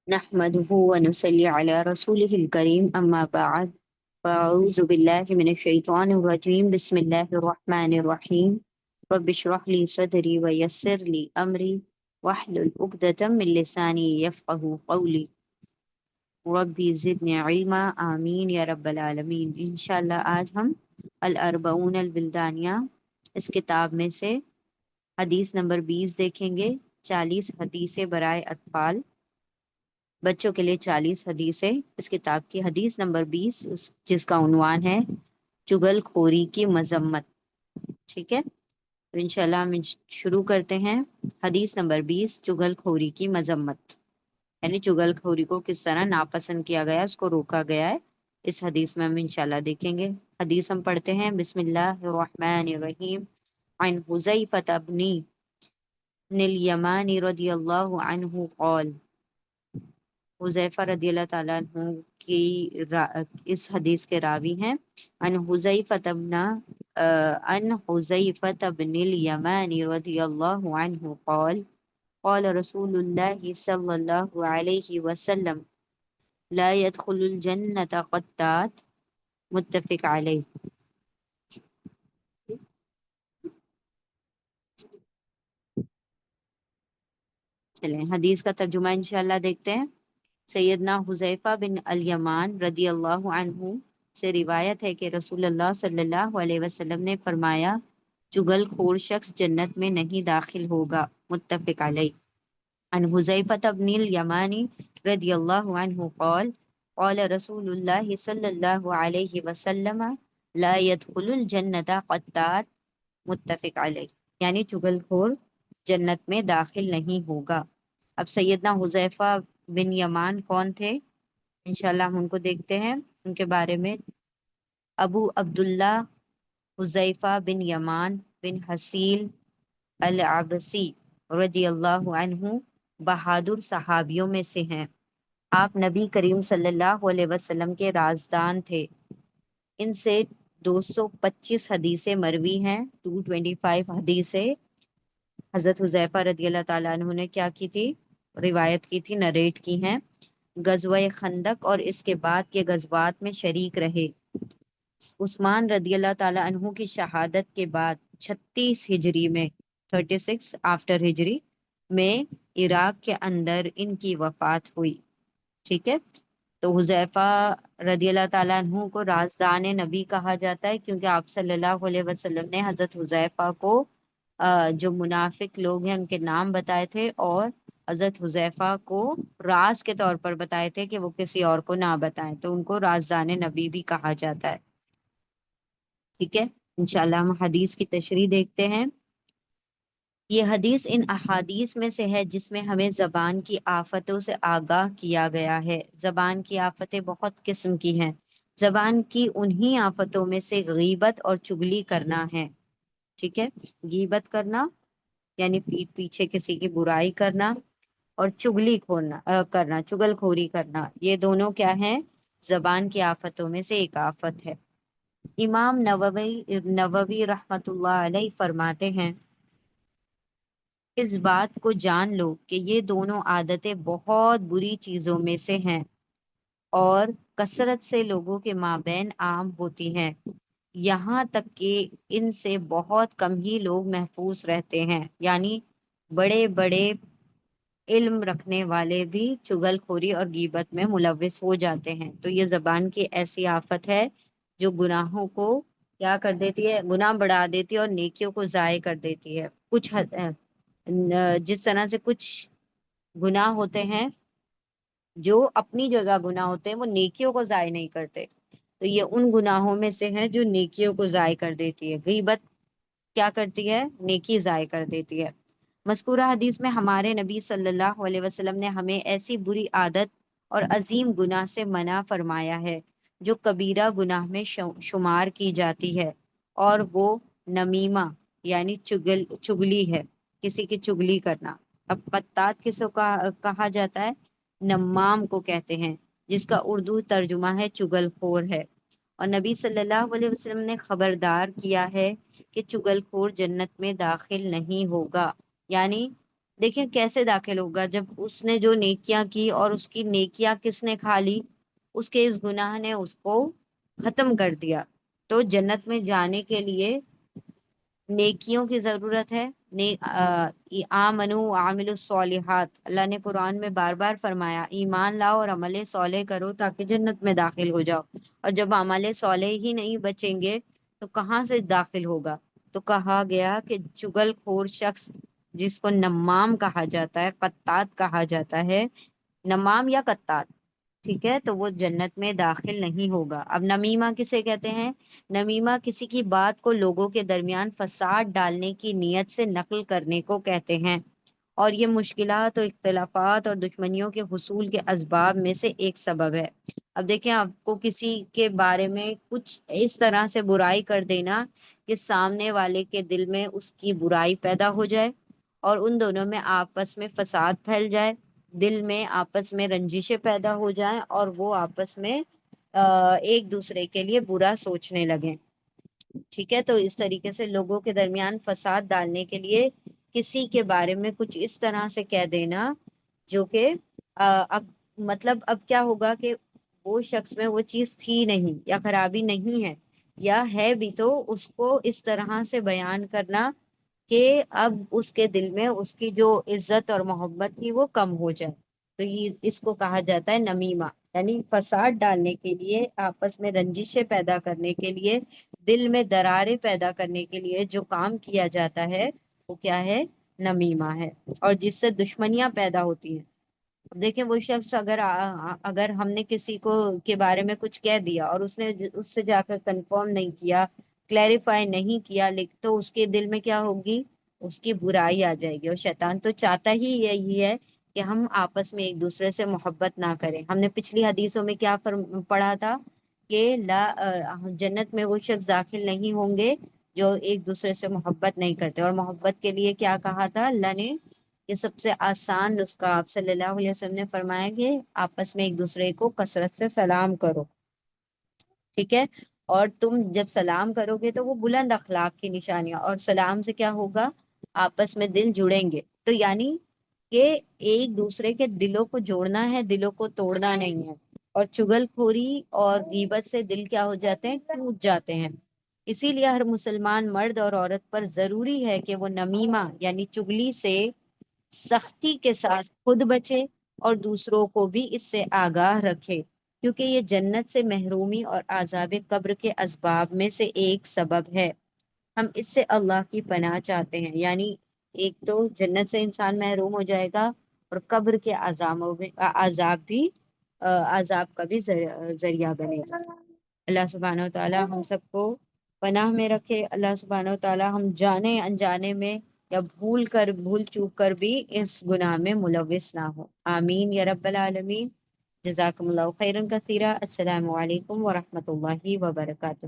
नहमदुहु व नुसल्ली अला रसूलिहिल करीम अम्मा बाद फ़अऊज़ु बिल्लाहि मिनश शैतानिर रजीम बिस्मिल्लाहिर रहमानिर रहीम रब्बि इश्रह ली सदरी व यस्सिर ली अमरी वहलुल उक़दतम मिन लिसानी यफ़क़हू क़ौली रब्बी ज़िदनी इल्मा आमीन या रब्बल आलमीन। इंशाअल्लाह आज हम अल अर्बऊन अल बिल्दानिया इस किताब में से हदीस नंबर 20 देखेंगे। 40 हदीसें बराए अतफाल, बच्चों के लिए 40 हदीसें। इस किताब की हदीस नंबर 20 जिसका उन्वान है चुगलखोरी की मजम्मत। ठीक है, तो इंशाल्लाह हम शुरू करते हैं। हदीस नंबर 20, चुगलखोरी की मजम्मत, यानी चुगलखोरी को किस तरह नापसंद किया गया, उसको रोका गया है, इस हदीस में हम इंशाल्लाह देखेंगे। हदीस हम पढ़ते हैं। बिस्मिल्लाहिर्रहमानिर्रहीम। अन हुज़ैफ़ा इब्न अल यमानी रज़ियल्लाहु अन्हु क़ाल, हुज़ैफा रज़ियल्लाहु ताला अन्हु की इस हदीस के रावी हैं। अन हुज़ैफा इब्न अल यमानी रज़ियल्लाहु अन्हु क़ाल क़ाल रसूलुल्लाहि सल्लल्लाहु अलैहि वसल्लम ला यदखुलुल जन्नत क़त्तात, मुत्तफ़िक़ अलैह। चलें हदीस का तर्जुमा इंशाअल्लाह देखते हैं। सैयदना हुज़ैफा बिन अल यमान रदी अल्लाह अन्हु से रिवायत है कि रसूलुल्लाह सल्लल्लाहु अलैहि वसल्लम ने फरमाया, चुगलखोर शख्स जन्नत में नहीं दाखिल होगा, मुत्तफ़िक़ अलैह। अन हुज़ैफा बिन अल यमानी रदी अल्लाह अन्हु क़ाल क़ाल रसूलुल्लाह सल्लल्लाहु अलैहि वसल्लम ला यदखुलुल जन्नत क़त्तात, मुत्तफ़िक़ अलैह, यानी चुगलखोर जन्नत में दाखिल नहीं होगा। अब सैयदना हुज़ैफा बिन यमान कौन थे, इंशाल्लाह हम उनको देखते हैं, उनके बारे में। अबू अब्दुल्ला हुज़ैफा बिन यमान बिन हसील अल अबसी रदियल्लाहु अन्हु बहादुर सहाबियों में से हैं। आप नबी करीम सल्लल्लाहु अलैहि वसल्लम के राजदान थे। इनसे 225 हदीसें मरवी हैं, 225 हदीसें हज़रत हुज़ैफा रदियल्लाहु ताला अन्हु ने क्या की थी, रिवायत की थी, नरेट की हैं। गज़वा खंदक और इसके बाद के गज़वात में शरीक रहे। उस्मान रदियल्लाहु ताला अन्हु की शहादत के बाद 36 हिजरी में, 36 आफ्टर हिजरी में इराक के अंदर इनकी वफात हुई। ठीक है, तो हुज़ैफा रदियल्लाहु ताला अन्हु को राज़दान नबी कहा जाता है, क्योंकि आप सल्लल्लाहु अलैहि वसल्लम ने हज़रत हुज़ैफा को जो मुनाफिक लोग हैं उनके नाम बताए थे, और हज़रत हुज़ैफा को राज के तौर पर बताए थे कि वो किसी और को ना बताएं, तो उनको राज़दान नबी भी कहा जाता है। ठीक है, इंशाल्लाह हम हदीस की तशरीह देखते हैं। ये हदीस इन अहादीस में से है जिसमें हमें ज़बान की आफतों से आगाह किया गया है। ज़बान की आफतें बहुत किस्म की हैं। ज़बान की उन्हीं आफतों में से गीबत और चुगली करना है। ठीक है, गीबत करना यानी पीठ पीछे किसी की बुराई करना, और चुगली करना, चुगलखोरी करना, ये दोनों क्या है, ज़बान की आफतों में से एक आफत है। इमाम नववी नववी रहमतुल्लाह अलैह फरमाते हैं, इस बात को जान लो कि ये दोनों आदतें बहुत बुरी चीजों में से हैं और कसरत से लोगों के माबैन आम होती हैं, यहाँ तक कि इनसे बहुत कम ही लोग महफूज रहते हैं। यानी बड़े बड़े इल्म रखने वाले भी चुगलखोरी और गीबत में मुलविस हो जाते हैं। तो ये जबान की ऐसी आफत है जो गुनाहों को क्या कर देती है, गुनाह बढ़ा देती है और नेकियों को जाय कर देती है। जिस तरह से कुछ गुनाह होते हैं जो अपनी जगह गुनाह होते हैं, वो नेकियों को जाय नहीं करते, तो ये उन गुनाहों में से है जो नेकियों को जाय कर देती है। गीबत क्या करती है, नेकी जाय कर देती है। मज़कूरा हदीस में हमारे नबी सल्लल्लाहु अलैहि वसल्लम ने हमें ऐसी बुरी आदत और अजीम गुनाह से मना फरमाया है जो कबीरा गुनाह में शुमार की जाती है, और वो नमीमा यानी चुगली है, किसी की चुगली करना। अब कत्तात किसको कहा जाता है, नम्माम को कहते हैं, जिसका उर्दू तर्जुमा है चुगलखोर है। और नबी सल्लल्लाहु अलैहि वसल्लम ने खबरदार किया है कि चुगलखोर जन्नत में दाखिल नहीं होगा, यानी دیکھیں کیسے داخل ہوگا، جب اس نے جو نیکیاں کی اور اس کی نیکیاں کس نے کھا لی، اس کے اس گناہ نے اس کو ختم کر دیا۔ تو جنت میں جانے کے لیے نیکیوں کی ضرورت ہے۔ آمنو عامل الصالحات، اللہ نے قرآن میں بار بار فرمایا ایمان لاؤ اور عمل صالح کرو تاکہ جنت میں داخل ہو جاؤ۔ اور جب عمل صالح ہی نہیں بچیں گے تو کہاں سے داخل ہوگا؟ تو کہا گیا کہ چگل خور شخص، جس کو نمام کہا جاتا ہے، قطات کہا جاتا ہے، نمام یا قطات، ٹھیک ہے، تو وہ جنت میں داخل نہیں ہوگا۔ اب نمیمہ کسے کہتے ہیں؟ نمیمہ کسی کی بات کو لوگوں کے درمیان فساد ڈالنے کی نیت سے نقل کرنے کو کہتے ہیں، اور یہ مشکلات اور اختلافات اور دشمنیوں کے حصول کے اسباب میں سے ایک سبب ہے۔ اب دیکھیں، آپ کو کسی کے بارے میں کچھ اس طرح سے برائی کر دینا کہ سامنے والے کے دل میں اس کی برائی پیدا ہو جائے اور ان دونوں میں آپس میں فساد پھیل جائے، دل میں آپس میں رنجشیں پیدا ہو جائیں اور وہ آپس میں ایک دوسرے کے لیے برا سوچنے لگیں، ٹھیک ہے۔ تو اس طریقے سے لوگوں کے درمیان فساد ڈالنے کے لیے کسی کے بارے میں کچھ اس طرح سے کہہ دینا جو کہ اب مطلب اب کیا ہوگا کہ وہ شخص میں وہ چیز تھی نہیں یا خرابی نہیں ہے، یا ہے بھی تو اس کو اس طرح سے بیان کرنا کہ اب اس کے دل میں اس کی جو عزت اور محبت تھی وہ کم ہو جائے۔ تو یہ اس کو کہا جاتا ہے نمیمہ، یعنی فساد ڈالنے کے لیے، آپس میں رنجشیں پیدا کرنے کے لیے، دل میں دراریں پیدا کرنے کے لیے جو کام کیا جاتا ہے وہ کیا ہے؟ نمیمہ ہے، اور جس سے دشمنیاں پیدا ہوتی ہیں۔ اب دیکھیں وہ شخص اگر ہم نے کسی کو کے بارے میں کچھ کہہ دیا اور اس نے اس سے جا کر کنفرم نہیں کیا، کلیریفائی نہیں کیا، تو اس کے دل میں کیا ہوگی؟ اس کی برائی آ جائے گی، اور شیطان تو چاہتا ہی یہی ہے کہ ہم آپس میں ایک دوسرے سے محبت نہ کریں۔ ہم نے پچھلی حدیثوں میں کیا پڑھا تھا کہ جنت میں وہ شخص داخل نہیں ہوں گے جو ایک دوسرے سے محبت نہیں کرتے، اور محبت کے لیے کیا کہا تھا اللہ نے؟ یہ سب سے آسان نسخہ آپ صلی اللہ علیہ وسلم نے فرمایا کہ آپس میں ایک دوسرے کو کثرت سے سلام کرو، ٹھیک ہے۔ اور تم جب سلام کرو گے تو وہ بلند اخلاق کی نشانیاں، اور سلام سے کیا ہوگا؟ آپس میں دل جڑیں گے۔ تو یعنی کہ ایک دوسرے کے دلوں کو جوڑنا ہے، دلوں کو توڑنا نہیں ہے۔ اور چگل خوری اور غیبت سے دل کیا ہو جاتے ہیں؟ ٹوٹ جاتے ہیں۔ اسی لیے ہر مسلمان مرد اور عورت پر ضروری ہے کہ وہ نمیمہ یعنی چگلی سے سختی کے ساتھ خود بچے اور دوسروں کو بھی اس سے آگاہ رکھے، کیونکہ یہ جنت سے محرومی اور عذاب قبر کے اسباب میں سے ایک سبب ہے۔ ہم اس سے اللہ کی پناہ چاہتے ہیں، یعنی ایک تو جنت سے انسان محروم ہو جائے گا، اور قبر کے عذاب کا بھی ذریعہ بنے گا۔ اللہ سبحانہ و تعالی ہم سب کو پناہ میں رکھے۔ اللہ سبحانہ و تعالی ہم جانے انجانے میں یا بھول چوک کر بھی اس گناہ میں ملوث نہ ہو، آمین یا رب العالمین۔ جزاکم اللہ خیرا کثیرا۔ السلام علیکم ورحمۃ اللہ وبرکاتہ۔